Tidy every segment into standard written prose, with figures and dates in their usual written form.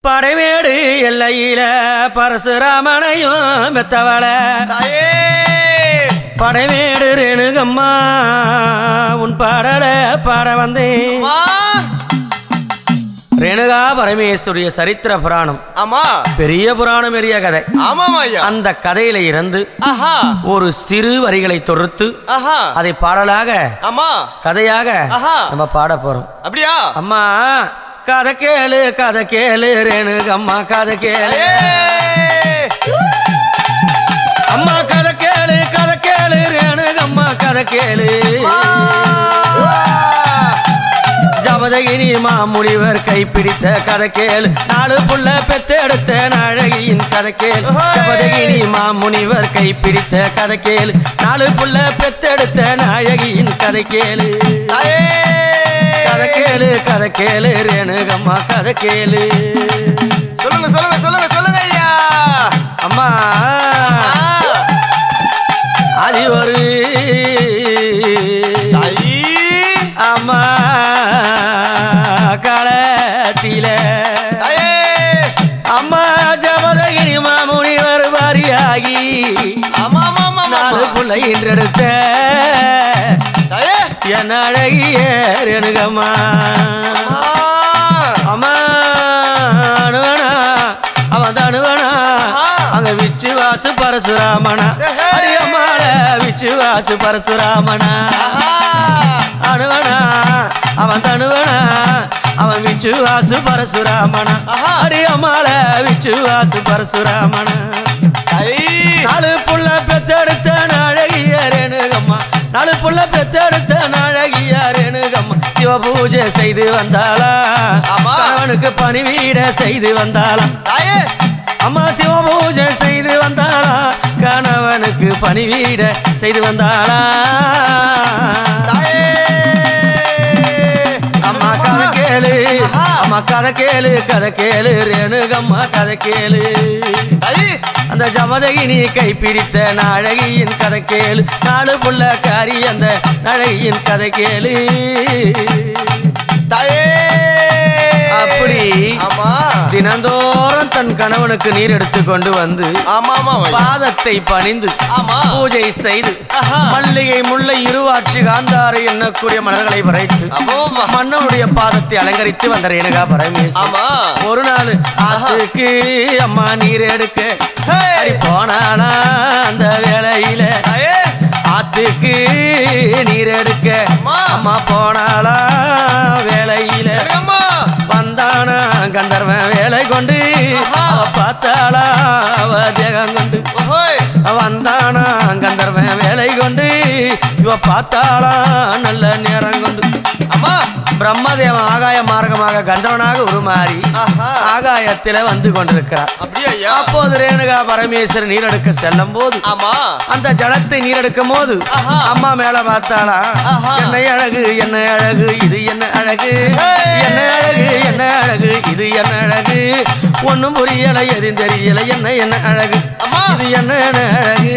படைமேடு எல்லையில பரசுராமனையும் மெத்தவள படைமேடு ரேணுகம்மா உன் பாடல பாட வந்தேன். ரேணுகா பரமேஸ்வரிய சரித்திர புராணம். ஆமா, பெரிய புராணம், பெரிய கதை. அந்த கதையில இருந்து ஒரு சிறு வரிகளை தொடுத்து அதை பாடலாக கதையாக நம்ம பாட போறோம். அப்படியா? அம்மா கதை கேளு கதை கேளு ரேணுகம்மா கதை கேளு. அம்மா கதை கேளு ரேணுகம்மா கதை கேளு. ஜபதகினி மாமுனிவர் கைப்பிடித்த கதை கேளு. 4 புள்ள பெத்தெடுத்த அழகியின் கதை கேளு. ஜபதகினி மாமுனிவர் கைப்பிடித்த கதை கேளு. 4 புள்ள பெத்தெடுத்த அழகியின் கதை கேளு. கதை கேளு கதை கேளு ரேணுகம்மா கதை கேளு. சொல்லுங்க சொல்லுங்க சொல்லுங்க சொல்லுங்க ஐயா. அம்மா அது ஒரு அம்மா காலத்தில அம்மா ஜபதகிரி மாமுனிவர் வாரியாகி 4 புள்ளை என்றெடுத்த என் அழகிய ரேணுகம்மா. அம்மா அணுவனா அவன் அணுவனா அங்க விச்சுவாசு பரசுராமனா. அடியம்மாள விச்சுவாசு பரசுராமனா. அணுவனா அவன் தணுவனா அவன் விச்சுவாசு பரசுராமனா. அடியம்மாள விச்சுவாசு பரசுராமனா. 4 புள்ள பெத்தெடுத்த அழகிய ரேணுகம்மா. 4 புள்ள பெத்தெடுத்த அழகிய ரேணுகம்மா. சிவ பூஜை செய்து வந்தாளா, கணவனுக்கு பணிவீட செய்து வந்தாளா. அம்மா சிவ பூஜை செய்து வந்தாளா, கணவனுக்கு பணிவீட செய்து வந்தாளா. அம்மா கதை கேளு அம்மா கதை கேளு கதை கேளு ரேணுகம்மா கதை கேளு. அந்த ஜபதகினி கைப்பிடித்த அழகியின் கதை கேளு. 4 புள்ள காரி அந்த அழகியின் கதை கேளு. அப்படி தினந்தோறும் தன் கணவனுக்கு நீர் எடுத்து கொண்டு வந்து பாதத்தை பணிந்து பூஜை செய்து மல்லிகை முல்லை இருவாட்சி காந்தாறு எண்ணக்கூடிய மலர்களை வரைத்து மன்னனுடைய பாதத்தை அலங்கரித்து வந்த ரேணுகா பரமேஸ்வரி ஒரு நாள் ஆத்துக்கு அம்மா நீர் எடுக்க போனானா. அந்த வேளையில ஆத்துக்கு நீர் எடுக்க அம்மா போனாளா. வேளையில வந்தானா கந்தர்வன் வேலை கொண்டு பார்த்தாளா. அவ தேகம் கொண்டு வந்தானா கந்தர்வன் வேலை கொண்டு இவ பார்த்தாளா. நல்ல நேரம் கொண்டு அம்மா பிரம்மதேவன் ஆகாய மார்க்கமாக கந்தவனாக உருமாறி ஆகாயத்தில வந்து கொண்டிருக்கிறார். அப்போது ரேணுகா பரமேஸ்வரர் நீரெடுக்க செல்லும் போது அந்த ஜலத்தை நீரெடுக்கும் போது அம்மா மேல பார்த்தாளா. என்ன அழகு என்ன அழகு இது என்ன அழகு என்ன அழகு என்ன அழகு இது என்ன அழகு ஒன்னும் புரியல எதுவும் தெரியல என்ன என்ன அழகு இது என்ன அழகு.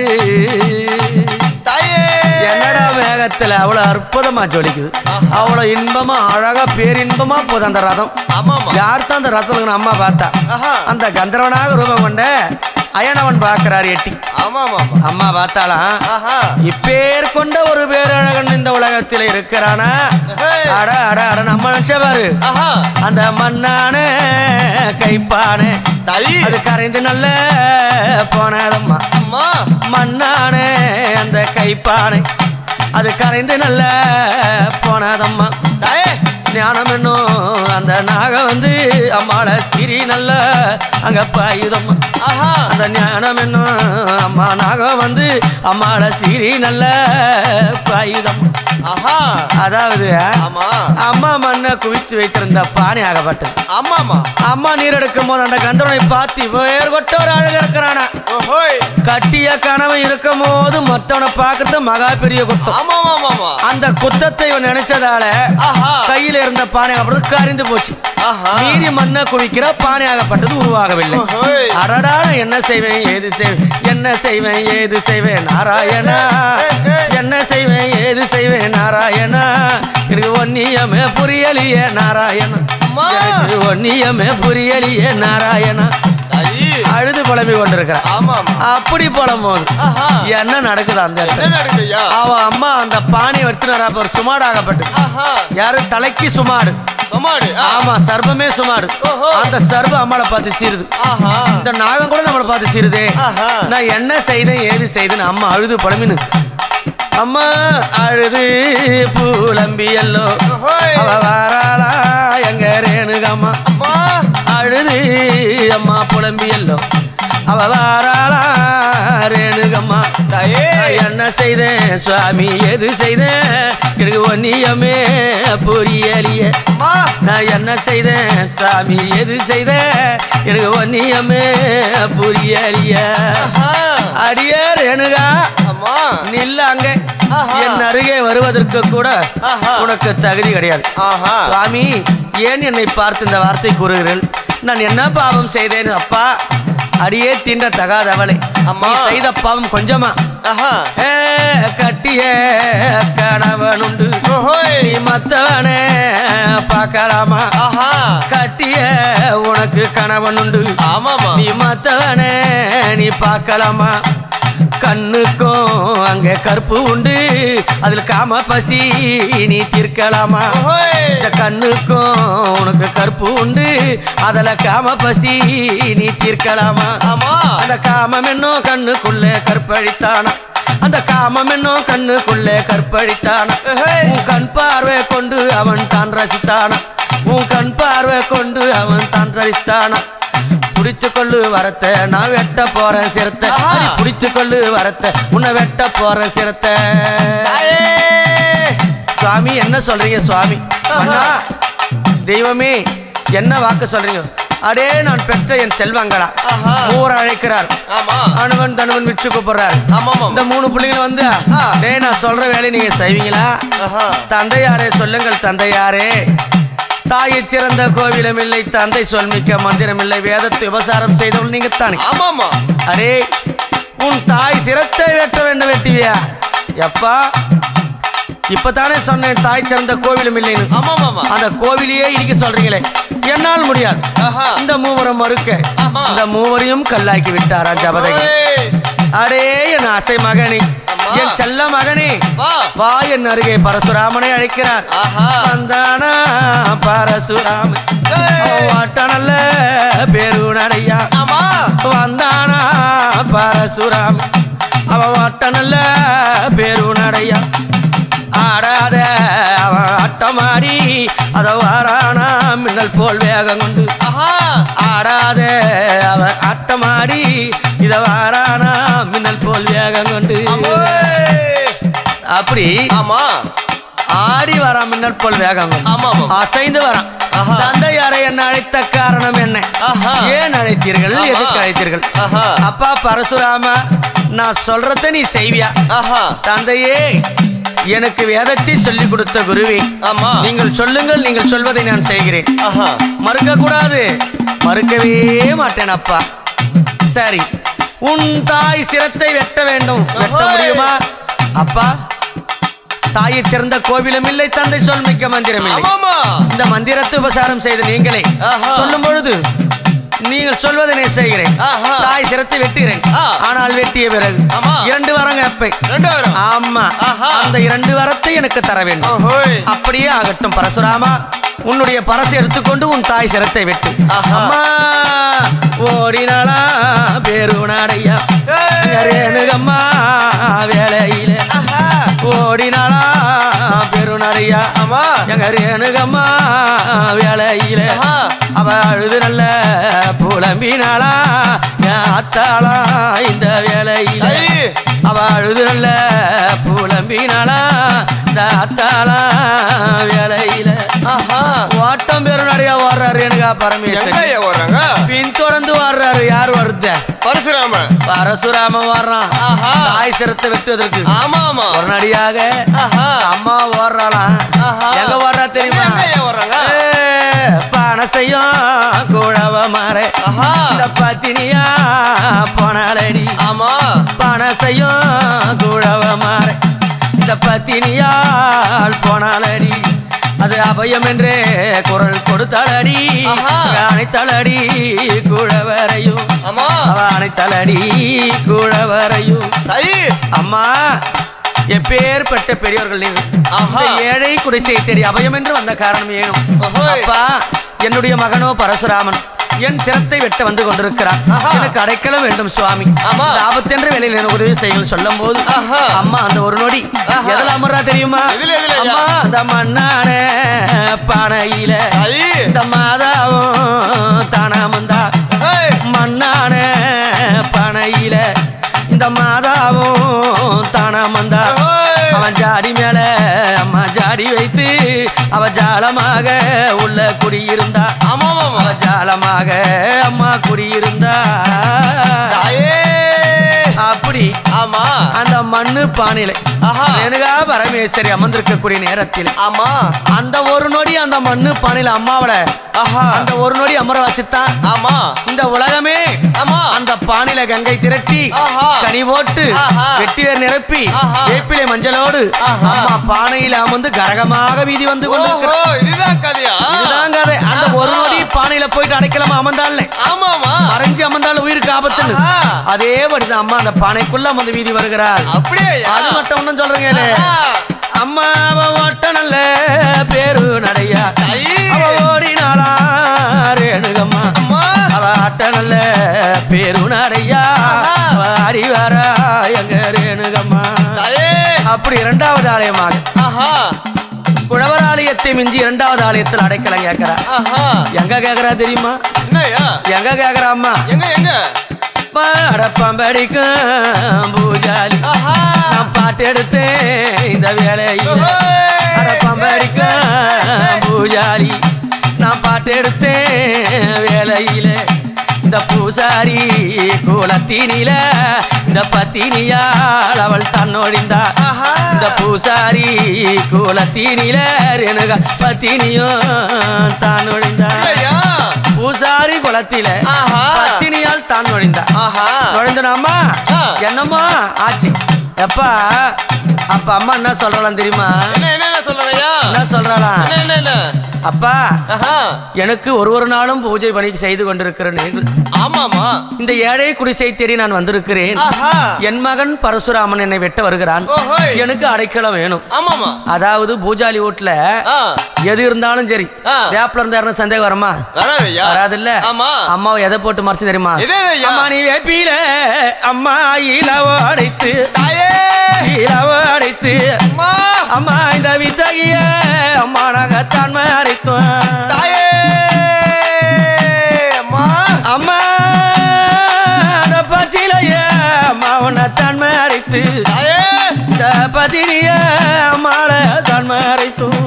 என்னடா மேகத்துல அவ்வளவு அற்புதமா ஜொலிக்குது, அவ்வளவு இன்பமா அழகா பேரின்பமா போகுது அந்த ரதம். யார்தான் அந்த ரதம் அம்மா பார்த்தா. அந்த கந்தர்வனாக ரூபம் கொண்ட அயனவன் பார்க்கிறார் எட்டி. அம்மா பார்த்தாலாம் இப்பேர் கொண்ட ஒரு பேரழகன் இந்த உலகத்தில் இருக்கிறானா. அட அட அட நம்ம நினைச்ச பாரு அந்த மண்ணான கைப்பான அது கரைந்து நல்ல போனதம்மா. மண்ணான அந்த கைப்பானை அது கரைந்து நல்ல போனதம்மா. ஞானம் என்னும் அந்த நாகம் வந்து அம்மாள சிரி நல்ல அங்க பாயுதம்மா. அந்த ஞானம் என்னும் அம்மா நாகம் வந்து அம்மாள சிரி நல்ல பாயுதம்மா. அதாவது அம்மா மண்ணை குவித்து வைத்திருந்த பானை ஆகப்பட்டது. அம்மா நீர் எடுக்கும் போது அந்த கந்தரனை பார்த்து வேறு கொட்ட ஒரு அழக இருக்கிறானா. கட்டிய கனவு இருக்கும் போது மற்றவனை பார்க்கறது மகா பெரிய குத்தம். அந்த குத்தத்தை இவன் நினைச்சதால கையில அடியில இருந்த பானையாகப்பட்டது கரிந்து போச்சு. மீறி மண்ணை குவிக்கிற பானையாகப்பட்டது உருவாகவில்லை. அடடா என்ன செய்வேன் ஏது செய்வேன், என்ன செய்வேன் ஏது செய்வேன் நாராயணா, என்ன செய்வேன் ஏது செய்வேன் நாராயணா, எனக்கு ஒன்னியமே புரியலையே நாராயணா, எனக்கு ஒன்னியமே புரியலையே நாராயணா. அழுது புலம்பி கொண்டிருக்கிறான். அப்படி புலம்போது என்ன நடக்குது அந்த இடத்துல? அவ அம்மா அந்த பானை எடுத்துனாரா ஒரு சுமாடாகப்பட்டு. யாரு தலைக்கு சுமாடு? ஆமா, சர்பமே சுமாடு. அந்த சர்ப அம்மாளை பார்த்து சீருது. இந்த நாகம் கூட நம்மளை பார்த்து சீருதே. நான் என்ன செய்தேன் ஏது செய்தேன்னு அம்மா அழுது புலம்பினு. அம்மா அழுது புலம்பி எல்லோ அவ வாராளா எங்க ரேணுகம்மா. அழுது அம்மா புலம்பி எல்லோ அவ வாராளா ரேணுகம்மா. என்ன செய்தேன் சுவாமி எது செய்தேன் எனக்கு ஒன்னியமே புரியலையே. நான் என்ன செய்தேன் சாமி எது செய்தேன் எனக்கு ஒன்னியமே புரியலையே. அடியே ரேணுகா நில்ல அங்க, என் அருகே வருவதற்கு கூட உனக்கு தகுதி கிடையாது. சுவாமி ஏன் என்னை பார்த்து இந்த வார்த்தை கூறுகிறீர்கள்? நான் என்ன பாவம் செய்தேன் அப்பா? அடியே தீண்ட தகாதவளை, அம்மா செய்த பாவம் கொஞ்சமா? கட்டிய கணவனுண்டு நீ மத்தவனே பார்க்கலாமா? கட்டிய உனக்கு கணவனுண்டு நீ மத்தவனே நீ பார்க்கலாமா? கண்ணுக்கும் அங்க கருப்பு உண்டு அதுல காம பசி நீ தீர்க்கலாமா? இந்த கண்ணுக்கும் உனக்கு கருப்பு உண்டு அதுல காம பசி நீ தீர்க்கலாமா? அந்த காமம் என்னும் கண்ணுக்குள்ள கற்பழித்தானா, அந்த காமம் என்னும் கண்ணுக்குள்ளே கற்பழித்தானா? உன் கண் பார்வை கொண்டு அவன் தான் ரசித்தானா, உன் கண் பார்வை கொண்டு அவன் தான் ரசித்தானா? புடித்து கொள்ளு வரத்த நான் வெட்ட போற சிரத்தை, புடித்து கொள்ளு வரத்த உன்னை வெட்ட போற சிரத்தை. சுவாமி என்ன சொல்றீங்க சுவாமி? அண்ணா தெய்வமே என்ன வாக்கு சொல்றீங்க? அடே நான் பெற்ற என் செல்வங்களா ஊர் அழைக்கிறார். அனுவன் தனுவன் விச்சு கூப்பிடுறாரு. இந்த 3 பிள்ளைங்க வந்து டே நான் சொல்ற வேலையை நீங்க செய்வீங்களா? தந்தையாரே சொல்லுங்கள் தந்தையாரே. தாயை சிறந்த கோவிலும் இல்லை, தந்தை சொல்மிக்க மந்திரம் இல்லை, வேதத்தை விபசாரம் செய்தவள் நீங்க தானே? அடே உன் தாய் சிரத்தை வெட்ட வேண்டும் வெட்டுவியா? எப்பா இப்பதானே சொன்னேன் தாய் சிறந்த கோவிலும் இல்லைன்னு. அந்த கோவிலையே இடிக்க சொல்றீங்களே, என்னால் முடியாது. இந்த மூவரும் மறுக்க இந்த மூவரையும் கல்லாக்கி விட்டாரா ஜபதகி. அடே என் ஆசை மகனே, என் செல்ல மகனே வா என் அருகே. பரசுராமனை அழைக்கிறார். வந்தானா பரசுராமன் வாட்ட நல்ல பேருணையா. வந்தானா பரசுராமன் அவன் வாட்ட நல்ல பேருணையா. ஆடாத அவன் ஆட்டமாடி அத வாரானா மின்னல் போல் வேகம் கொண்டு. ஆடாத அவன் ஆட்டமாடி இத வாரானா மின்னல் போல் வேகம் கொண்டு. அப்படி ஆடி வரான் மின்னல் போல் வேகம் கொண்டு அசைந்து வரான். தந்தையாரை என்ன அழைத்த காரணம் என்ன? ஏன் அழைத்தீர்கள்? எதுக்கு அழைத்தீர்கள்? அப்பா பரசுராம நான் சொல்றத நீ செய்வியா? தந்தையே எனக்கு வேதத்தை சொல்லிக் கொடுத்த குருவே நீங்கள் சொல்லுங்கள், நீங்கள் சொல்வதை நான் செய்கிறேன். மறுக்க கூடாது, மறுக்கவே மாட்டேன் அப்பா. சரி, உன் தாய் சிரத்தை வெட்ட வேண்டும், வெட்ட முடியுமா? அப்பா தாயை சிறந்த கோவிலும் இல்லை, தந்தை சொல்மிக்க மந்திரம் இல்லை. இந்த மந்திரத்தை உபசாரம் செய்த நீங்களே சொல்லும் பொழுது நீங்கள் சொல்வதனை செய்கிறேன். தாய் சிரத்தை வெட்டுகிறேன். ஆனால் வெட்டிய பிறகு 2 வரங்க அப்பை. ஆமா, அந்த 2 வரத்தை எனக்கு தர வேண்டும். அப்படியே ஆகட்டும் பரசுராமா. உன்னுடைய பரசை எடுத்துக்கொண்டு உன் தாய் சிரத்தை வெட்டு. அம்மா ஓடினாளா பேருநாடையா ரேணுகம்மா வேலையில. ஓடினாளா பெருநடையா எங்க ரேணுகம்மா வேலையில. அவ அழுது நல்ல புலம்பினாளா ஆத்தாளா இந்த வேலையில. அவ அழுது நல்ல புலம்பினாளா இந்த ஆத்தாளா வேலையில. ஓட்டம் பெருநடையா ஓடுறாரு ரேணுகா பரமேஸ்வரி. பின் தொடர்ந்து வர்றாரு. யார் வருது? பரசுராமன் வர்றான் தாய் சிரத்தை வெட்டுவதற்கு. ஆமா ஆமா. உடனடியாக அம்மா ஓடுறாளாம். எங்க ஓடுறா தெரியுமா? பணசையும் குழவ மாற இந்த பத்தினியா போனாலடி. ஆமா. பணசையும் குழவ மாற இந்த பத்தினியால் போனாலடி. அது அபயம் என்றே குரல் கொடுத்தாலடி. அனைத்தலடி குழவரையும் அனைத்தலடி குழவரையும். அம்மா எப்பேற்பட்ட பெரியவர்கள் நீங்கள் ஏழை குடிசை தேடி அபயம் என்று வந்த காரணம் ஏனும். அப்பா என்னுடைய மகனோ பரசுராமன் என் சிரத்தை வெட்ட வந்து கொண்டிருக்கிறான். எனக்கு அடைக்கலம் வேண்டும் சுவாமி. ஆபத்தென்ற வேலையில் எனக்கு உதவி செய்யுங்கள் சொல்லும் போது அம்மா அந்த ஒரு நொடி எதில் அமர்றா தெரியுமா? அம்மா அந்த மண்ணான பானையில இந்த மாதாவும் தானாமந்தா. மண்ணான பானையில இந்த மாதாவும் தானாமந்தா. அவன் ஜாடி மேல அம்மா ஜாடி வைத்து அவ ஜாலமாக உள்ள குடியிருந்தா. அவ ஜாலமாக அம்மா குடியிருந்தா. அப்படி ஆமா அந்த மண்ணு பானையில ரேணுகா பரமேஸ்வரி அமர்ந்திருக்கக்கூடிய நேரத்தில் ஆமா அந்த ஒரு நொடி அந்த மண்ணு பானையில அம்மாவோட அந்த ஒரு நொடி அமர வச்சுத்தான். ஆமா இந்த உலகமே ஆமா அந்த பானையில கங்கை திரட்டி கனி போட்டு வெட்டி வேர் நிரப்பி வேப்பிலை மஞ்சளோடு அம்மா பானையில அமர்ந்து கரகமாக வீதி வந்து கொண்டிருக்கிறோம். இதுதான் கதையா? இதுதான் கதை. அந்த ஒரு நொடி பானையில போயிட்டு அடைக்கலாமா அமர்ந்தாள். ஆமாமா. மறைஞ்சு அமர்ந்தாள் உயிருக்கு ஆபத்து. அதே படிதான் அம்மா அந்த பானைக்குள்ள அமர்ந்து வீதி வருகிறாள். அப்படியே அது மட்டும் ஒண்ணும் சொல்றீங்க. அம்மா அவ ஓட்ட நல்ல பேரு நடையா அவ ஓடினாளா ரேணுகம்மா. அவ ஆட்ட நல்ல பேரு நடையா ஆடி வரா எங்க ரேணுகம்மா. அப்படி இரண்டாவது ஆலயமாக குழவர் ஆலயத்தை மிஞ்சி இரண்டாவது ஆலயத்தில் அடைக்கலம் கேட்கிறா. எங்க கேக்குறா தெரியுமா? எங்க கேக்குறா அம்மா? எங்க பாடப்பம்படிக்கும் பூஜாலி நான் பாட்டு எடுத்தேன் இந்த வேலையில். அடப்பம்படிக்கும் பூஜாலி நான் பாட்டு எடுத்தேன் வேலையில். இந்த பூசாரி குலத்தினில இந்த பத்தினியால் அவள் தன்னொழிந்தா. இந்த பூசாரி குலத்தினில ரேணுகா பத்தினியும் தான் ஒழிந்தா. பூசாரி குலத்தில பத்தினியால் தான் நுழைந்தா. நுழைந்தனாமா என்னம்மா ஆச்சு? எப்பா அப்ப அம்மா என்ன சொல்றாளாம் தெரியுமா? என்ன சொல்றாளாம்? அப்பா எனக்கு ஒரு நாளும் பூஜை பணி செய்து கொண்டிருக்கிறேன். ஆமாமா. இந்த ஏழை குடிசை தேடி நான் வந்திருக்கிறேன். என் மகன் பரசுராமன் என்னை வெட்ட வருகிறான். எனக்கு அடைக்கலம் வேணும். ஆமாமா. அதாவது பூஜாலி வீட்டுல எது இருந்தாலும் சரி வேப்பில இருந்தா சந்தேகம் வரமா? வராது இல்ல. அம்மாவை எதை போட்டு மறைச்சு தெரியுமா? அம்மா நீ வேப்பில அம்மா இலவ அடைத்து இலவ அடைத்து அம்மா இந்த வித்தகிய அம்மா நாகத்தான் மறைத்தோம். அம்மா அந்த பச்சிலைய அம்மா உன்னத்தான் மறைத்து இந்த பதினிய அம்மாள தான் மறைத்தோம்.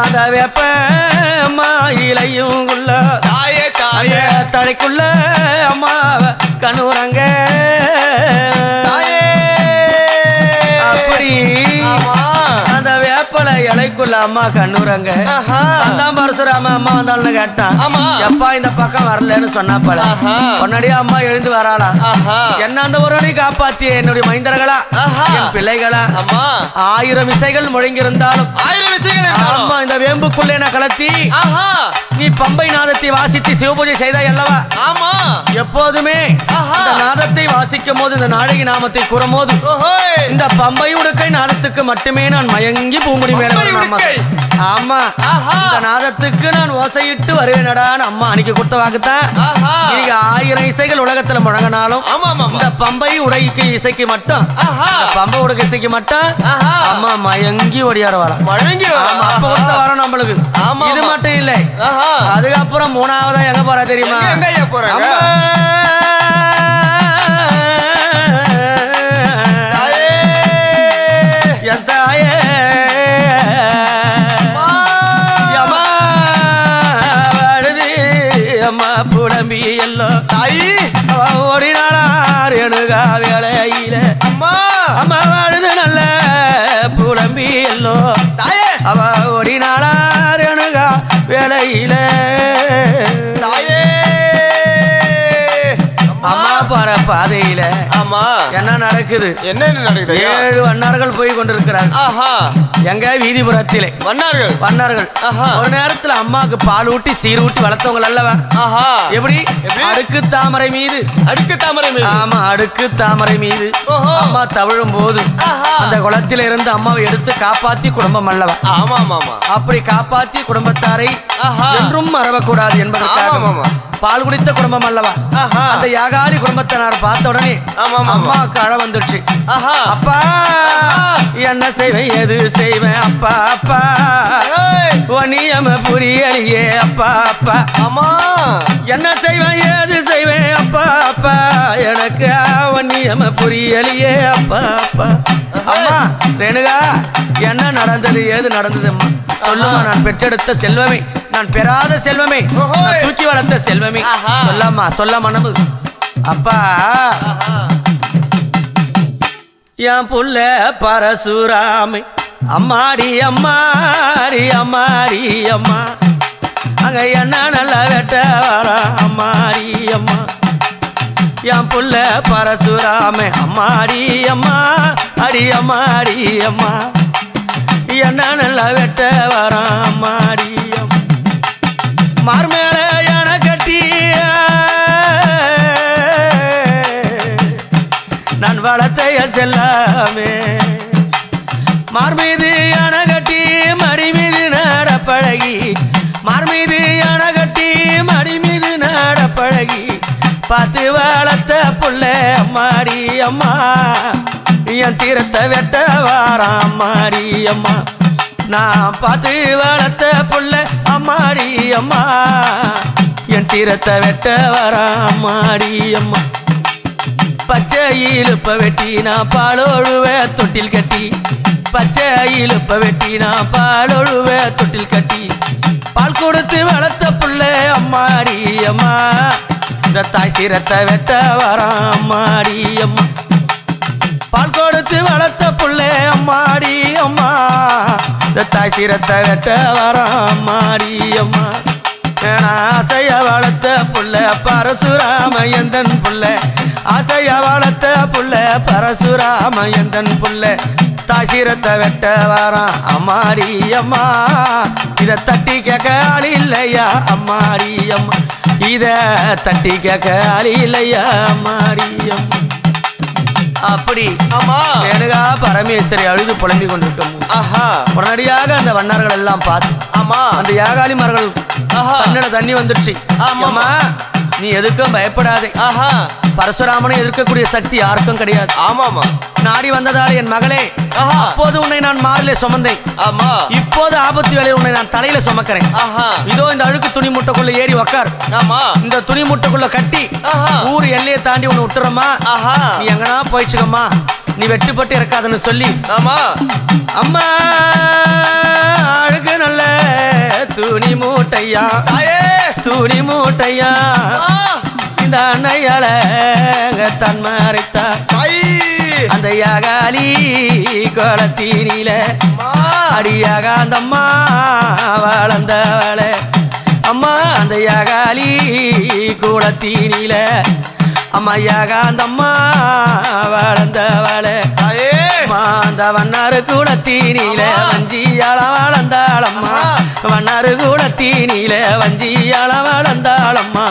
அந்த வெப்ப அம்மா இலையும் உள்ள தலைக்குள்ள அம்மா கண்ணுறங்க. அப்படி அந்த வேப்பலை இலைக்குள்ள அம்மா கண்ணுறங்க. அதான் பரசுராம அம்மா வந்தாள்னு கேட்டான். எப்பா இந்த பக்கம் வரலன்னு சொன்னாப்பல. உடனடியே அம்மா எழுந்து வராளாம். என்ன அந்த ஒரு அணி காப்பாத்திய என்னுடைய மைந்தர்களா என் பிள்ளைகளா. 1000 இசைகள் முழங்கியிருந்தாலும் அம்மா இந்த வேம்புக்குள்ளே நான் கலத்தி நீ பம்பை நாதத்தை வாசித்து சிவபூஜை செய்தாய் அல்லவா? ஆமா. எப்போதுமே இந்த நாதத்தை வாசிக்கும் போது இந்த நாடகி நாமத்தை கூறும் போது இந்த பம்பை உடுக்கை நாதத்துக்கு மட்டுமே நான் மயங்கி பூமுடி மேல. ஆமா இந்த நாதத்துக்கு நான் ஓசையிட்டு வருவேனடான்னு அம்மா அன்னைக்கு கொடுத்த வாக்குத்தான். நீங்க 1000 இசைகள் உலகத்துல முழங்கினாலும் இந்த பம்பை உடைக்கு இசைக்கு மட்டும் பம்பை உடுக்க இசைக்கு மட்டும் அம்மா மயங்கி ஓடியார வர அப்ப கொடுத்த வரோம் நம்மளுக்கு. இது மட்டும் இல்லை. அதுக்கப்புறம் மூணாவதா எங்க போறா தெரியுமா? என் தாயே அம்மா வருது அம்மா புல புலம்பி எல்லோ தாயி அவ ஓடினாளார் எனகா வேளையில அம்மா அம்மா வாழுது நல்ல புலம்பி எல்லோ தாயே அவ ஓடினாளார் எனகா வேளையில தாயே அம்மா போற பாதையில ஆமா என்ன நடக்குது என்ன நடக்குது 7 வண்ணார்கள் போய் கொண்டிருக்கிறார் ஆஹா எங்க வீதிபுறத்திலே வண்ணார்கள் ஒரு நேரத்துல அம்மாவுக்கு பால் ஊட்டி சீர் ஊட்டி வளர்த்தவங்க அல்லவா ஆஹா எப்படி அடுக்கு தாமரை மீது ஆமா அடுக்கு தாமரை மீது அம்மா தவிழும் போது அந்த குளத்தில இருந்து அம்மாவை எடுத்து காப்பாத்தி குடும்பம் அல்லவா ஆமா ஆமா அப்படி காப்பாத்தி குடும்பத்தாரை என்றும் மறவக்கூடாது என்பதற்காக பால் குடித்த குடும்பம் அல்லவா அந்த யாகாலி குடும்பத்தினார் பார்த்த உடனே அம்மாவுக்கு அழ வந்துடுச்சு அப்பா என்ன செய்வேன் எது செய்வேன் அப்பா அப்பா நீயம புரியலையே அப்பா அப்பா அம்மா என்ன செய்வேன் ஏது செய்வேன் அப்பா அப்பா எனக்கு நீயம புரியலையே அப்பா அப்பா அம்மா ரேணுகா என்ன நடந்தது ஏது நடந்தது அம்மா சொல்லுமா நான் பெற்றெடுத்த செல்வமே நான் பெறாத செல்வமே தூக்கி வளர்த்த செல்வமே சொல்லாமா நம்ம அப்பா என் புள்ள பரசுராமை அம்மாடி அம்மாடி அம்மாடி அம்மா அங்க என்ன நல்லா வெட்ட வர அம்மாடி அம்மா என் புள்ள பரசுராமை அம்மாடி அம்மா அடி அம்மாடி அம்மா என்ன நல்லா வெட்ட வர அம்மாடி மார்மேல என கட்டி நான் வளர்த்தைய செல்லாமே மார்மீது என கட்டி மடி மீது நட பழகி மார்மீது என கட்டி மடி மீது நட பழகி பார்த்து வளர்த்த புள்ள அம்மாடி அம்மா என் சீரத்தை வெட்ட வாராம் அம்மாடி அம்மா நான் பார்த்து வளர்த்த புள்ள அம்மாடி அம்மா என் சீரத்தை வெட்ட வாராம் அம்மாடி அம்மா பச்சை இழுப்ப வெட்டி நான் பாலொழுவ தொட்டில் கட்டி பச்சை இழுப்ப வெட்டி நான் பாலொழுவ தொட்டில் கட்டி பால் கொடுத்து வளர்த்த புள்ள அம்மாடி அம்மா இந்த தாய் சீரத்தை வெட்ட வாராம் அம்மாடி அம்மா பால் கொடுத்து வளர்த்த புள்ளே அம்மாடி அம்மா இந்த தாய் சீரத்தை வெட்ட வாராம் அம்மாடி அம்மா ஆசைய வளர்த்த புள்ள பரசுராம எந்தன் புள்ள ஆசைய வளர்த்த புள்ள பரசுராம எந்தன் புள்ள தாய் சீரத்தை வெட்ட வாராம் அம்மாடி அம்மா இத தட்டி கேட்க ஆள் இல்லையா அம்மாடி அம்மா இத தட்டி கேட்க ஆள் இல்லையா அம்மாடி அம்மா அப்படி ஆமா ரேணுகா பரமேஸ்வரி அழுது புலம்பிக் கொண்டிருக்கும் உடனடியாக அந்த வண்ணார்கள் எல்லாம் பார்த்து ஆமா அந்த யாகாலிமார்கள் கண்ணட தண்ணி வந்துடுச்சு ஆமா நீ எதுக்கும் பயப்படாதே பரசுராமனை எதிர்க்கக்கூடிய சக்தி யாருக்கும் கிடையாது ஆமாமா நாடி வந்ததால் என் மகளே அப்போது உன்னை நான் மாறிலே சுமந்தேன் ஆமா இப்போது ஆபத்து வேளையில் உன்னை நான் தலையில சுமக்கிறேன் இதோ இந்த அழுக்கு துணி மூட்டைக்குள்ள ஏறி உக்கார் ஆமா இந்த துணி மூட்டைக்குள்ள கட்டி ஊர் எல்லையை தாண்டி உன்னை விட்டுறமா நீ எங்கனா போயிச்சுக்கம்மா நீ வெட்டுப்பட்டு இருக்காதுன்னு சொல்லி ஆமா அம்மா அழுக்கு நல்ல துணி மூட்டையா துணி மூட்டையா இந்த அன்னையால தன்மறைத்தா அந்த யாகாலி குளத்தினில அடியாக அந்த அம்மா வளர்ந்தவள அம்மா அந்த யாகாலி குளத்தினில அம்மையாக அந்த அம்மா வளர்ந்தவள அந்த வண்ணாறு குளத்தினில வஞ்சியால வளர்ந்தாளம்மா வண்ணாறு குளத்தினில வஞ்சியால வளர்ந்தாளம்மா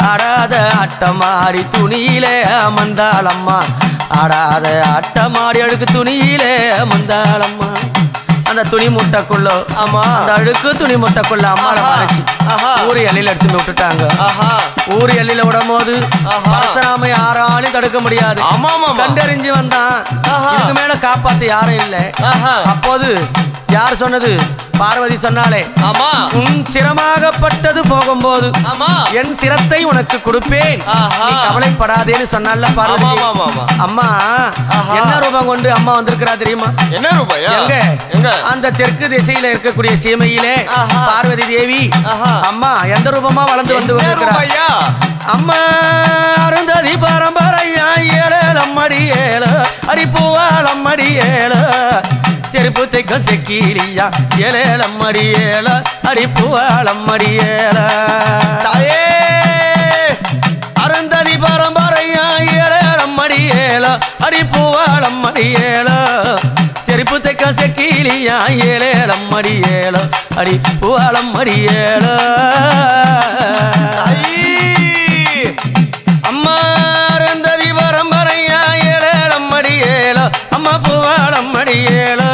ஆடாத ஆட்டமாடி துணியிலே அமர்ந்தாளம்மா ஆடாத ஆட்டமாடி அழுக்கு துணியிலே அமர்ந்தாளம்மா அந்த துணி முட்டைக்குள்ள ஆமா அந்த அழுக்கு துணி முட்டைக்குள்ள அம்மாவை மறைச்சு ஊரு எல்லையில எடுத்து விட்டுட்டாங்க ஊரு எல்லையில விடும் போது பரசுராம யாராலையும் தடுக்க முடியாது கண்டறிஞ்சு வந்தான் இதுக்கு மேல காப்பாத்த யாரும் இல்லை அப்போது யார் சொன்னது பார்வதி சொன்னாலே ஆமா உன் சிரமாகப்பட்டது போகும்போது ஆமா என் சிரத்தை உனக்கு கொடுப்பேன், ஆஹா. நீ கவலைப்படாதேன்னு சொன்னால பார்வதி. ஆமா, ஆமா, ஆமா. அம்மா ஆஹா. என்ன ரூபம் கொண்டு அம்மா வந்திருக்கிறா தெரியுமா? என்ன ரூபாயா? எங்க எங்க? அந்த தெற்கு திசையில இருக்கக்கூடிய சீமையிலே ஆஹா. பார்வதி தேவி ஆஹா. அம்மா எந்த ரூபமா வளர்ந்து வந்து என்ன வந்திருக்கிறா? ரூபாயா? அம்மா அருந்ததி பரம்பரையா ஏழம்மடி ஏழு அடிப்பூவாளம்மடி ஏழு செருப்பு தைக்கும் செக்கீலியா ஏழம்மடி ஏழு அடிப்பூவாளம்மடி ஏழு தாயே அருந்ததி பரம்பரையா ஏழம்மடி ஏழு அடிப்பூவாளம்மடி ஏழு செருப்பு தைக்கும் செக்கீலியா ஏழம்மடி ஏழு அடிப்பூவாளம்மடி ஏழு அம்மா அருந்ததி பரம்பரையா ஏழம்மடி ஏழு அம்மா பூவாளம்மடி ஏழு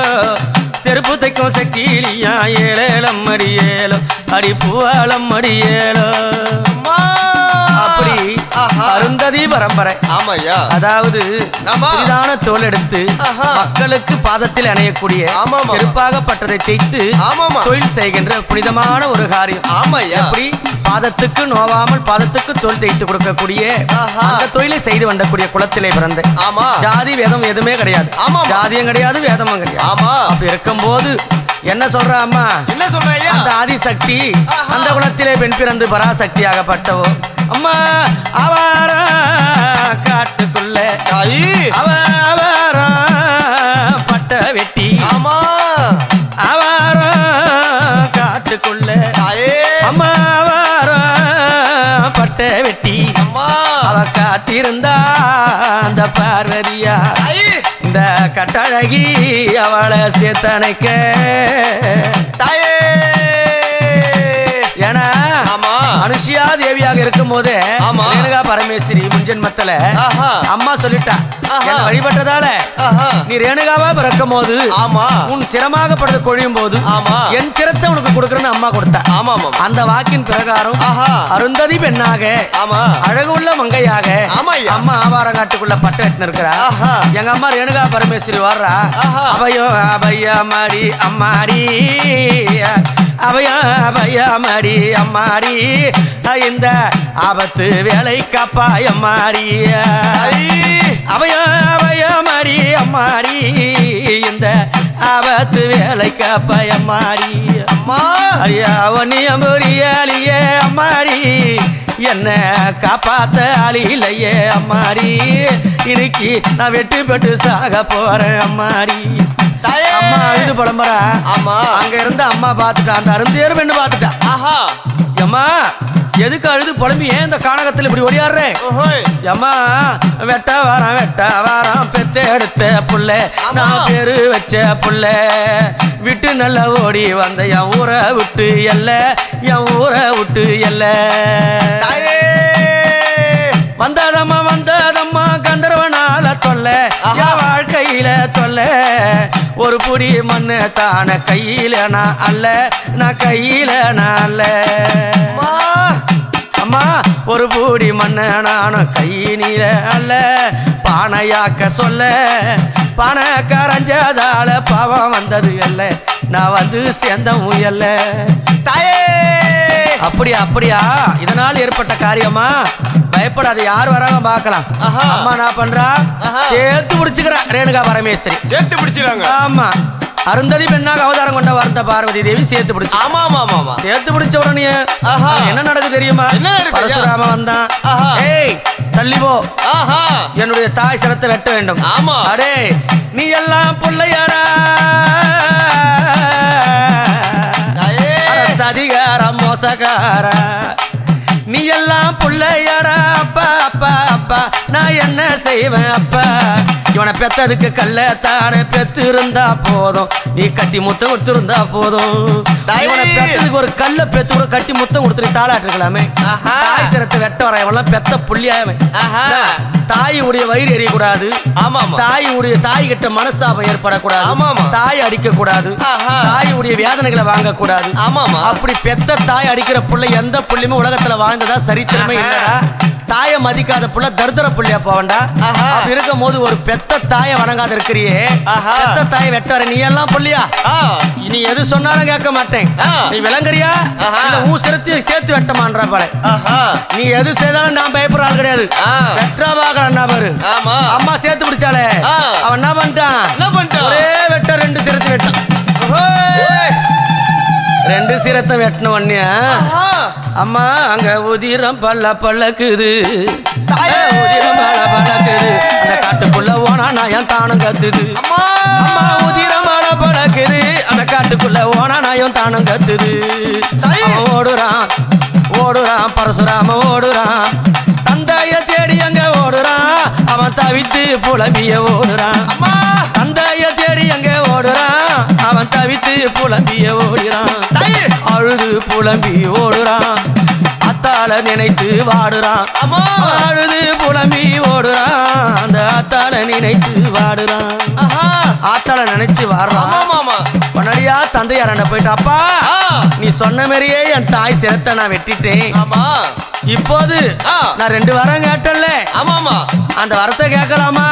செருப்பு தைக்கும் செக்கீலியா ஏழம்மடி ஏழு அடி பூவாளம்மடி ஏழு அப்படி அருந்ததி பரம்பரை. ஆமாய்யா. அதாவது ஆமா. புதிதான தோல் எடுத்து ஆஹா. மக்களுக்கு பாதத்தில் அணையக்கூடிய ஆமாமா. செருப்பாகப்பட்டதை தைத்து ஆமாமா. தொழில் செய்கின்ற புனிதமான ஒரு காரியம். ஆமாய்யா. எப்படி பாதத்துக்கு நோவாமல் பாதத்துக்கு தோல் தைத்து கொடுக்கக்கூடிய ஆஹா. அந்த தொழிலை செய்து வந்தக்கூடிய குலத்திலே பிறந்தேன். ஆமா. ஜாதி வேதம் எதுவுமே கிடையாது. ஆமாமா. ஜாதியும் கிடையாது வேதமும் கிடையாது. ஆமா. அப்படி இருக்கும்போது என்ன சொல்ற அம்மா? என்ன சொல்றயா? அந்த ஆதிசக்தி ஆஹா. அந்த குலத்திலே பெண் பிறந்து பராசக்தியாகப்பட்டவோ அம்மா அவாரா காட்டுக்குள்ள தாயி அவாரா பட்ட வெட்டி ஆமா அவாரா காட்டுக்குள்ள தாயே அம்மா அவாரா பட்ட வெட்டி அம்மா அவ காத்திருந்தா அந்த பார்வதியா தாயி இந்த கட்டழகி அவளை சேர்த்தணைக்க தாயே ஏன்னா ஆமா அனுஷியா தேவியாக இருக்கும் போதே ஆமா. ரேணுகா பரமேஸ்வரி முன்ஜென்மத்துல ஆஹா. அம்மா சொல்லிட்டா ஆஹா. என்ன வழிபட்டதால ஆஹா. நீ ரேணுகாவா பிறக்கும் போது ஆமா உன் சிரமாகப்படுறது கொழியும் போது ஆமா. என் சிரத்தை உனக்கு கொடுக்கறேன்னு அம்மா கொடுத்தா. ஆமா ஆமா அந்த வாக்கின் பிரகாரம் ஆஹா. அருந்ததி பெண்ணாக ஆமா அழகுள்ள மங்கையாக ஆமாய்யா. அம்மா ஆவாரங்காட்டுக்குள்ள பட்டு வெட்டின இருக்கிறா. ஆஹா. எங்க அம்மா ரேணுகா பரமேஸ்வரி வர்றா. ஆஹா. அவையோ அவையா மாடி அம்மாடி அவையா அவையா மாடி அம்மாடி இந்த ஆபத்து வேலை காப்பாய் அம்மாடி அவையா அவையா மாடி அம்மாடி இந்த ஆபத்து வேலை காப்பாய் அம்மாடி அம்மா ஐயா ஒன்னியம்புரியாளியே அம்மாடி என்ன காப்பாத்த ஆளி இல்லையே அம்மாடி இன்னைக்கு நான் வெட்டு பெட்டு சாக போறேன் அம்மாடி தாயே அம்மா அழுது புலம்புறா. ஆமா அங்க இருந்து அம்மா பாத்துட்டா, அந்த அருந்தேர் பெண்ணு பாத்துட்டா. ஆஹா அம்மா எதுக்கு அழுது புலம்பி ஏன் இந்த கானகத்தில் இப்படி ஒடியாடுறேன்? ஓஹோய் அம்மா வெட்ட வாரம் பெத்த எடுத்த புள்ள ஆமா. நான் பேரு வச்ச புள்ள விட்டு நல்லா ஓடி வந்த என் ஊரை விட்டு என் ஊரை விட்டு தாயே வந்ததம்மா கந்தர்வனால தொல்ல ஆஹா. என் வாழ்க்கையில தொல்ல ஒரு புடி மண்ணு தான கையில நான் கையில அல்ல அம்மா அம்மா ஒரு பூடி மண்ண நானும் கையினில அல்ல பானையாக்க சொல்ல பானை கரைஞ்சதால பாவம் வந்தது அல்ல நான் வந்து சேர்ந்த முயல்ல தாயே அப்படியா இதனால் ஏற்பட்ட காரியமா பயப்படாத, யார் வராங்க பார்க்கலாம். ஆஹா. அம்மா நான் பண்றா ஆஹா. சேர்த்து பிடிச்சுக்கிறா ரேணுகா பரமேஸ்வரி. சேர்த்து பிடிச்சிருக்காங்க. ஆமா அருந்ததி பெண்ணாக அவதாரம் கொண்ட வார்த்த பார்வதி தேவி சேர்த்து பிடிச்சு. ஆமா ஆமா ஆமா ஆமா சேர்த்து பிடிச்ச உடனே ஆஹா. என்ன நடக்குது தெரியுமா? என்ன நடக்குது? பரசுராம வந்தான். ஆஹா. ஏய் தள்ளி போ, ஆஹா என்னுடைய தாய் சிரத்தை வெட்ட வேண்டும். ஆமா. அடே நீ எல்லாம் புள்ளையாடா தாயே சதிகாரம் மோசகாரா நீ எல்லாம் புள்ளையாடா அப்பா அப்பா அப்பா நான் என்ன செய்வேன் அப்பா இவனை பெத்ததுக்கு கள்ளத்தானே பெத்து இருந்தா போதும், நீ கட்டி முத்தம் கொடுத்துருந்தா போதும். இவனை பெத்ததுக்கு ஒரு கல்ல பெத்து கூட கட்டி முத்தம் கொடுத்துட்டு தாளாட்டு இருக்கலாமே. தாய் சிரத்தை வெட்ட வர இவெல்லாம் பெத்த புள்ளியாமே. தாய் உடைய வயிறு எறியக்கூடாது. ஆமா தாய் கிட்ட மனஸ்தாபம் ஏற்படக்கூடாது. ஆமாமா. தாய் அடிக்க கூடாது. தாய் உடைய வேதனைகளை வாங்க கூடாது. ஆமாமா. அப்படி பெத்த தாய் அடிக்கிற புள்ளை எந்த புள்ளையுமே உலகத்துல வாழ்ந்ததா சரித்திரமே இல்லடா. தாயை மதிக்காத புள்ள தரித்திர புள்ளியா போவண்டா. அப்படி இருக்கும் போது ஒரு பெத்த தாயை வணங்காத இருக்கிறியே, பெத்த தாயை வெட்டாரு நீ எல்லாம் புள்ளியா? நீ எது சொன்னாலும் கேட்க மாட்டேன். நீ விளங்குறியா? உன் சிரத்தையும் சேர்த்து வெட்டமான்ற பாரு. நீ எது செய்தாலும் நான் பயப்படுற ஆள் கிடையாது. வெற்றா பாக்கலன்னா பாரு. அம்மா சேர்த்து பிடிச்சாலே அவன் என்ன பண்ணிட்டான்? ஒரே வெட்ட 2 சிரத்தை வெட்டான். 2 சிரத்தை வெட்டின உடனே அம்மா அங்க உதிரம் பல்லக்குது, உதிரம் பல்லக்குது. அந்த காட்டுக்குள்ள ஓனா நாயம் தானும் கத்துது. அம்மா உதிரம் பழக்குது, அந்த காட்டுக்குள்ள ஓனா நாயம் தானும் கத்துது. ஓடுறான் ஓடுறான் பரசுராம ஓடுறான், தந்தைய தேடி அங்க ஓடுறான். அவன் தவித்து புலம்பிய ஓடுறான். தந்தைய தேடி அங்க ஓடுறான். அவன் தவித்து புலம்பிய ஓடுறான். அழுது புலம்பி ஓடுறான். அத்தாள நினைத்து வாடுறான். அழுது புலம்பி ஓடுறான். அந்த அத்தாள நினைத்து வாடுறான். ஆத்தாள நினைச்சு வாடுறான். பன்னடியா தந்தையார போயிட்டு, அப்பா நீ சொன்ன மாதிரியே என் தாய் சிரத்தை நான் வெட்டிட்டேன். இப்போது நான் 2 வரம் கேட்டல, அந்த வரத்தை கேட்கலாமா?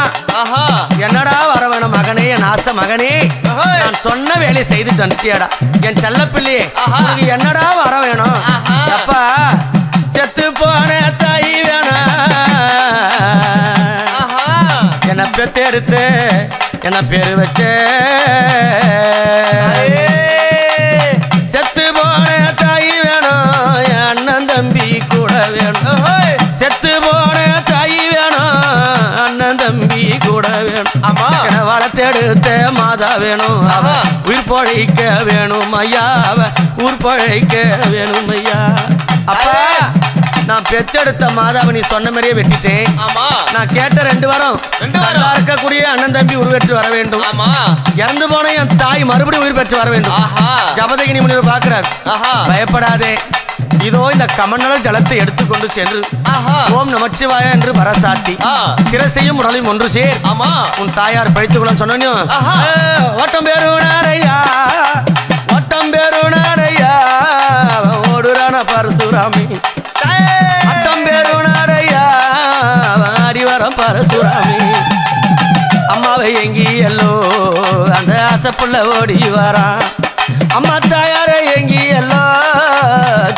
என்னடா வர வேணும் மகனே, என் ஆசை மகனே, நான் சொன்ன வேலையை செய்து தந்துட்டியாடா என் செல்ல பிள்ளையே, என்னடா வர வேணும்? அப்பா செத்து போன தாய் வேணும், என்ன பெத்தெடுத்து என்ன பேரு வச்ச செத்து போன தாய் வேணும், என் அண்ணன் தம்பி கூட வேணும். செத்து போன தாய் வேணும், அண்ணன் தம்பி கூட வேணும். என வளர்த்தெடுத்த மாதா வேணும், அவ உயிர் பழைக்க வேணும் ஐயா, அவ உயிர் பழைக்க வேணும் ஐயா. அப்பா நான் பெத்தெடுத்த மாதாவை நீ சொன்ன மாதிரியே வெட்டிட்டேன். நான் கேட்ட 2 வாரம் இருக்கக்கூடிய அண்ணன் தம்பி உருவெற்று வர வேண்டும். இறந்து போன என் தாய் மறுபடியும் உயிர் பெற்று வர வேண்டும். ஜபதகினி முனிவர் பார்க்கிறார். பயப்படாதே, இதோ இந்த கமண்டல ஜலத்தை எடுத்துக்கொண்டு சென்று ஓம் நமச்சிவாய என்று பரசாட்டி சிரசையும் உடலையும் ஒன்று சேர். உன் தாயார் பழித்துக்குள்ள சொன்ன ஓட்டம் பேருனாரையா, ஓட்டம் பேருனாரையா, ஓடுறான பரசுராமி அட்டம் பேருனாரையா, அடிவரம் பரசுராமி. அம்மாவை எங்கி எல்லோ அந்த ஆசைப்புள்ள ஓடி வாரான். அம்மா தாயார எங்கி எல்லோ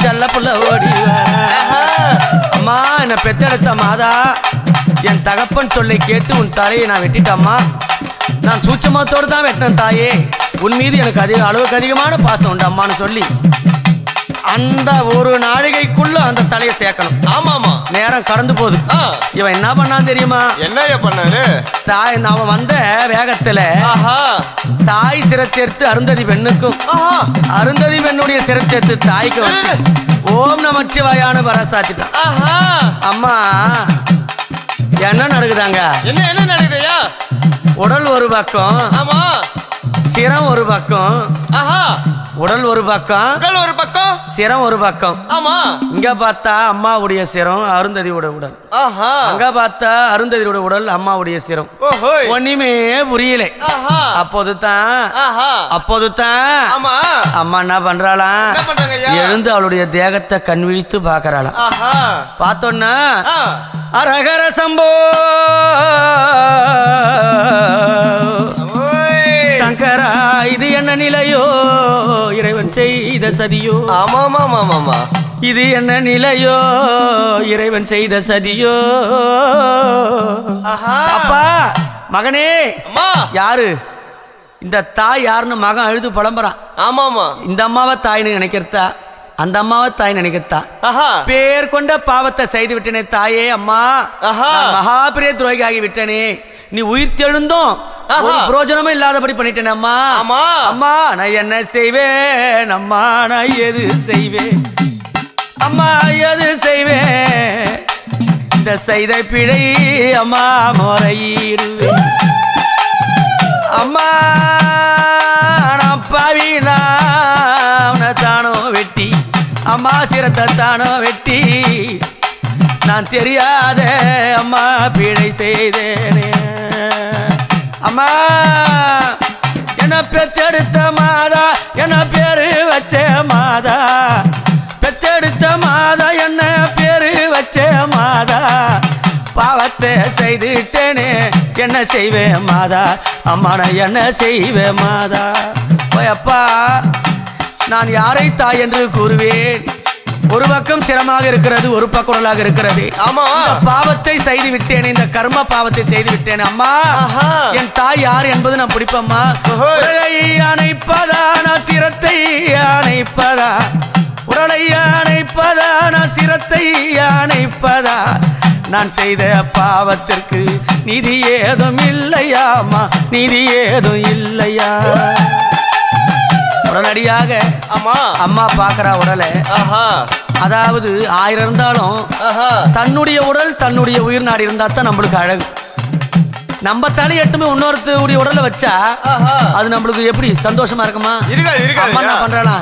செல்ல புள்ள ஓடி வாரான். அம்மா என்ன பெத்தெடுத்த மாதா, என் தகப்பன் சொல்லை கேட்டு உன் தலையை நான் வெட்டிட்டம்மா. நான் சூட்சமத்தோடு தான் வெட்டினேன் தாயே, உன் மீது எனக்கு அளவுக்கு அதிகமான பாசம் உண்டு அம்மான்னு சொல்லி அந்த ஒரு நாழிகைக்குள்ள அந்த தலையை சேர்க்கணும். நேரம் கடந்து போகுது. இவன் என்ன பண்ணான் தெரியுமா? என்ன பண்ணாரு? தாய் அவன் வந்த வேகத்துல தாய் சிரத்தேர்த்து அருந்ததி பெண்ணுக்கும் அருந்ததி பெண்ணுடைய சிரத்தேர்த்து தாய்க்கு வச்சு ஓம் நமச்சிவாயான்னு பரசாத்திட்டான். அம்மா என்ன நடக்குதாங்க? என்ன நடக்குதையா? உடல் ஒரு பக்கம், சிரம் ஒரு பக்கம். உடல் ஒரு பக்கம், சிரம் ஒரு பக்கம். இங்க பார்த்தா அம்மாவுடைய சிரம் அருந்ததியோட உடல், அங்க பார்த்தா அருந்ததியோட உடல் அம்மாவுடைய சிரம். ஒண்ணுமே புரியல. அப்போதுதான் அம்மா என்ன பண்றாளாம்? எழுந்து அவளுடைய தேகத்தை கண் விழித்து பாக்குறாளாம். பார்த்தோன்னா அரகர சம்போ சங்கரா, இது என்ன நிலையோ, இறைவன் செய்த சதியோ. ஆமா இது என்ன நிலையோ, இறைவன் செய்த சதியோ. அப்பா மகனே, யாரு இந்த தாய் யாருன்னு மகன் அழுது புலம்புறான். இந்த அம்மாவை தாய்னு நினைக்கிறதா, அந்த அம்மாவை தாய் நினைக்கிறதா? பேர் கொண்ட பாவத்தை செய்து விட்டனே தாயே. அம்மா மகா பெரிய துரோகி ஆகி விட்டனே, நீ உயிர் தெழுந்தும் புரோஜனமும் இல்லாதபடி பண்ணிட்டேன் அம்மா. அம்மா நான் என்ன செய்வேன் அம்மா, நான் எது செய்வேன் அம்மா, எது செய்வேன்? இந்த செய்த பிழை அம்மா முறையிடுவேன் அம்மா. நான் பாவினா தானோ வெட்டி அம்மா, சிரத்தை தானோ வெட்டி நான் தெரியாத அம்மா பிழை செய்தேனே. அம்மா என்ன பெத்தெடுத்த மாதா, என்ன பேரு வச்ச மாதா, பெத்தெடுத்த மாதா என்ன பேரு வச்ச மாதா பாவத்தை செய்துட்டேனே என்ன செய்வேன் மாதா அம்மா நான் என்ன செய்வேன் மாதா அப்பா நான் யாரை தாய் என்று கூறுவேன் ஒரு பக்கம் சிரமமாக இருக்கிறது ஒரு பக்கம் உடலாக இருக்கிறது ஆமா பாவத்தை செய்து விட்டேன் இந்த கர்ம பாவத்தை செய்து விட்டேன் அம்மா என் தாய் யார் என்பது நான் பிடிப்பம்மா உடலை அணைப்பதா நான் சிரத்தை அணைப்பதா உடலை அணைப்பதா நான் சிரத்தை அணைப்பதா நான் செய்த பாவத்திற்கு நிதி ஏதும் இல்லையாமா நிதி ஏதும் இல்லையா உடனடியாக அம்மா பாக்குறா உடலை அதாவது 1000 இருந்தாலும் தன்னுடைய உடல் தன்னுடைய உயிர் நாடி இருந்தா தான் நம்மளுக்கு அழகு நம்ம தலை எடுத்துமே இன்னொருத்தருடைய உடலை வச்சா அது நம்மளுக்கு எப்படி சந்தோஷமா இருக்குமா அம்மா என்ன பண்றானா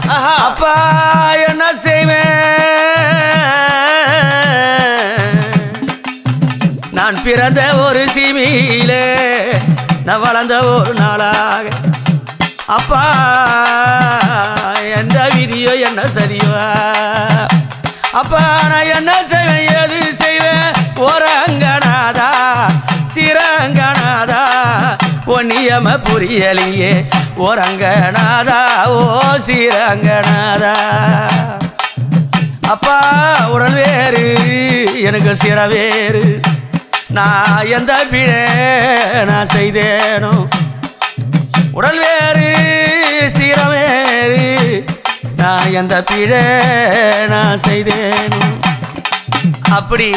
அப்பா என்ன செய்வேன் நான் பிறந்த ஒரு சீமையிலே நான் வளர்ந்த ஒரு நாளாக அப்பா எந்த விதியோ என்ன சரியோ அப்பா நான் என்ன செய்வேன் எது செய்வேன் ஓரங்கனாதா சிரங்கனாதா ஒன்னியம புரியலையே ஓரங்கனாதா ஓ சிரங்கனாதா அப்பா உடல் வேறு எனக்கு சிர வேறு நான் எந்த பிழை நான் செய்தேனோ உடல் வேறு சீரம் வேறு நான் எந்த பிழை நான் செய்தேன் அப்படி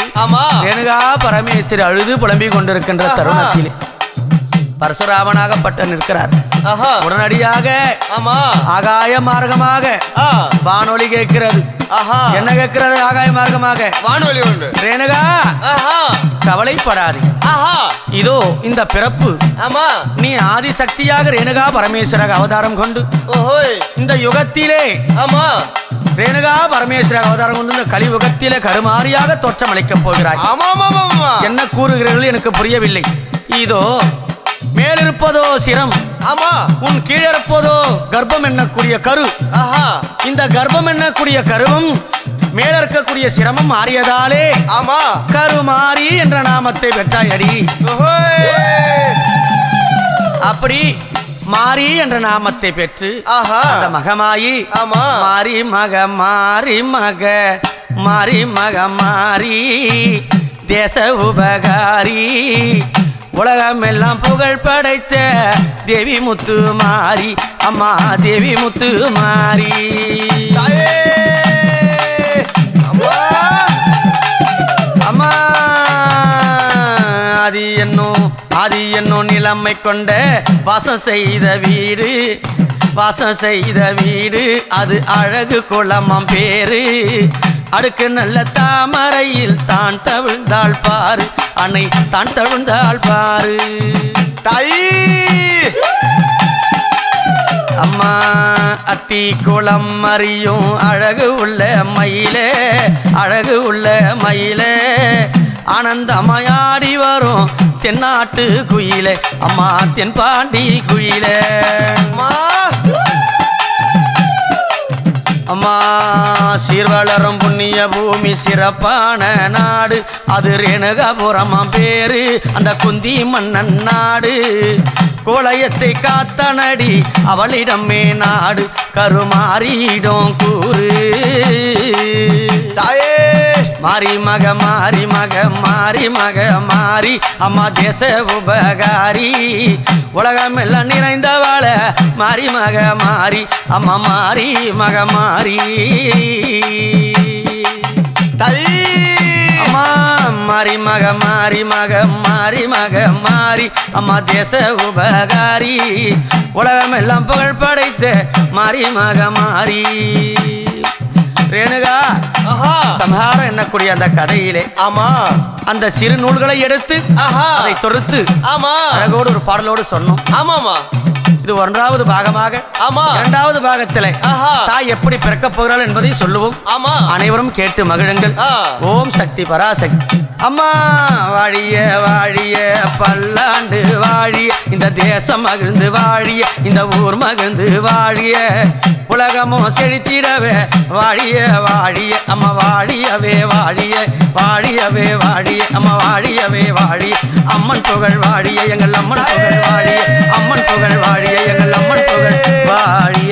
ரேணுகா பரமேஸ்வரி அழுது புலம்பிக் கொண்டிருக்கின்ற தருணத்திலே பரசுராமனாகப்பட்ட நிற்கிறார் உடனடியாக ஆகாய மார்க்கமாக வானொலி கேட்கிறது என்ன கேட்கிறது ஆகாய மார்க்கமாக வானொலி உண்டு ரேணுகா கவலைப்படாது இதோ இந்த பிறப்பு நீ ஆதிசக்தியாக ரேணுகா பரமேஸ்வராக அவதாரம் கொண்டு இந்த யுகத்திலே ரேணுகா பரமேஸ்வராக அவதாரம் கொண்டு இந்த கலியுகத்திலே கருமாரியாக தோற்றம் அளிக்கப் போகிறாய் என்ன கூறுகிறீர்கள் எனக்கு புரியவில்லை இதோ மேலிருப்பதோ சிரம் உன் கீழே இருப்பதோ கர்ப்பம் என்னக்கூடிய கரு இந்த கர்ப்பம் என்னக்கூடிய கருவும் மேல இருக்கக்கூடிய சிரமம் மாறியதாலே கருமாரி என்ற நாமத்தை பெற்றாயடி அப்படி மாரி என்ற நாமத்தை பெற்று அந்த மகமாயி மாரி மக மாரி மக மாரி மக மாரி தேச உபகாரி உலகம் எல்லாம் புகழ் படைத்த தேவி முத்து மாரி அம்மா தேவி முத்து மாரி அம்மா ஆதி என்னும் நிலைமை கொண்ட வாசம் செய்த வீடு அது அழகு குளமாம் பேரு அடுக்கு நல்ல தாமரையில் தான் தவிழ்ந்தாள் பாரு அன்னை தான் தவிழ்ந்தாள் பாரு தாயி அம்மா அத்தி குளம் அறியும் அழகு உள்ள மயிலே ஆனந்தமாயாடி வரும் தென்னாட்டு குயிலே அம்மா தென்பாண்டி குயிலே அம்மா சீர்வளரும் புண்ணிய பூமி சிறப்பான நாடு அது ரேணுகாபுரமாம் பேரு அந்த குந்தி மன்னன் நாடு கோலயத்தை காத்தனடி அவளிடமே நாடு கருமாறிடும் கூறு தாயே மாரி மக மாரி மக மாரி மக மாரி அம்மா தேச உபகாரி உலகம் எல்லாம் நிறைந்தவாள மாரி மக மாரி அம்மா மாரி மக மாரி தாயி அம்மா மாரி மக மாரி மக மாரி மக மாரி அம்மா தேச உபகாரி உலகம் எல்லாம் புகழ் படைத்த மாரி மக மாரி ரேணுகா சம்ஹாரம் என்னக்கூடிய அந்த கதையிலே அந்த சிறு நூல்களை எடுத்து அதை தொடுத்து அழகோடு ஒரு பாடலோடு சொன்னோம் இது 1வது பாகமாக 2வது பாகத்திலே தாய் எப்படி பிறக்க போகிறாள் என்பதை சொல்லுவோம் அனைவரும் கேட்டு மகிழுங்கள் ஓம் சக்தி பராசக்தி அம்மா வாழிய வாழிய பல்லாண்டு வாழிய இந்த தேசம் மகிழ்ந்து வாழிய இந்த ஊர் மகிழ்ந்து வாழிய உலகமும் செழித்திடவே வாழிய வாழிய அம்மா வாழியவே வாழிய வாழியவே வாழிய அம்மா வாழியவே வாழிய அம்மன் புகழ் வாழிய எங்கள் அம்மன் புகழ் வாழிய அம்மன் புகழ் வாழிய எங்கள் அம்மன் புகழ் வாழிய